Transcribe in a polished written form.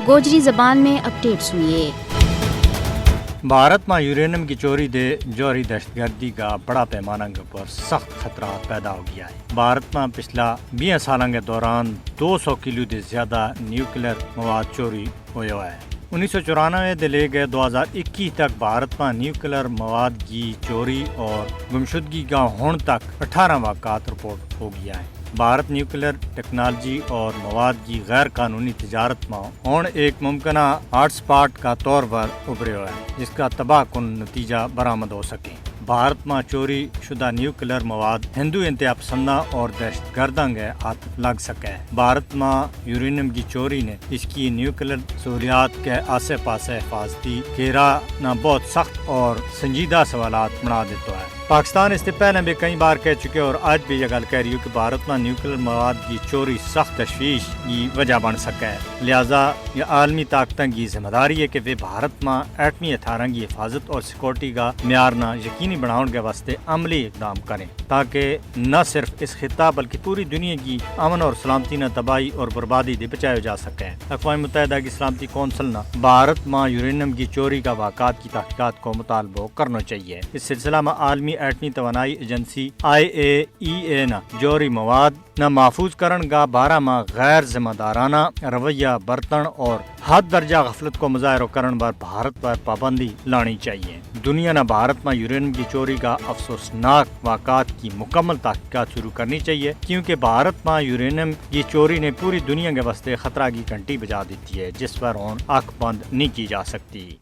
गोजरी ज़बान में अपडेट सुनिए। भारत में यूरेनियम की चोरी दे जौहरी दहशतगर्दी का बड़ा पैमाना के ऊपर सख्त खतरा पैदा हो गया है। भारत में पिछला 20 साल के दौरान 200 किलो से ज्यादा न्यूक्लियर मवाद चोरी हुआ है। 1994 से ले गए 2021 तक भारत में न्यूक्लियर मवाद की चोरी और गुमशुदगी का होने तक 18 वाक़ात रिपोर्ट हो गया है। भारत न्यूक्लियर टेक्नोलॉजी और मवाद की गैर कानूनी तजारत में होने एक मुमकिन हॉटस्पॉट का तौर पर उभरे हुआ है, जिसका तबाहकुन नतीजा बरामद हो सके। भारत में चोरी शुदा न्यूक्लियर मवाद हिंदू इंतहा पसंदा और दहशतगर्दा के हाथ लग सके। भारत में यूरेनियम की चोरी ने इसकी न्यूक्लियर सहूलियात के आसे पासे हिफाजती घेरा न बहुत सख्त और संजीदा सवालात बना देता है। पाकिस्तान इससे पहले भी कई बार कह चुके और आज भी ये गल कह रही हूँ कि भारत में न्यूक्लियर मवाद की चोरी सख्त तशवीश की वजह बन सके। लिहाजा ये आलमी ताकतों की जिम्मेदारी है कि वे भारत में एटमी हथियारों की हिफाजत और सिक्योरिटी का म्यार न यकीनी बनाने के वास्ते अमली इकदाम करें, ताकि न सिर्फ इस खिता बल्कि पूरी दुनिया की अमन और सलामती न तबाही और बर्बादी से बचाया जा सके। अक़वाम मुत्तहिदा की सलामती कौंसिल ने भारत में यूरेनियम की चोरी का वाक़ात की तहक़ीक़ात को मुतालबा करना चाहिए। इस सिलसिला में आलमी एटमी तवानाई एजेंसी IAEA ने जौहरी मवाद न महफूज करण का बारा में गैर जिम्मेदाराना रवैया बरतन और हद दर्जा गफलत को मुजाहिर करण पर भारत पर पाबंदी लानी चाहिए। दुनिया ने भारत में यूरेनियम की चोरी का अफसोसनाक वाक़ात की मुकम्मल तहक़ीक़ात शुरू करनी चाहिए, क्योंकि भारत में यूरेनियम की चोरी ने पूरी दुनिया के वास्ते खतरा की घंटी बजा दी है, जिस पर आँख बंद नहीं की जा सकती।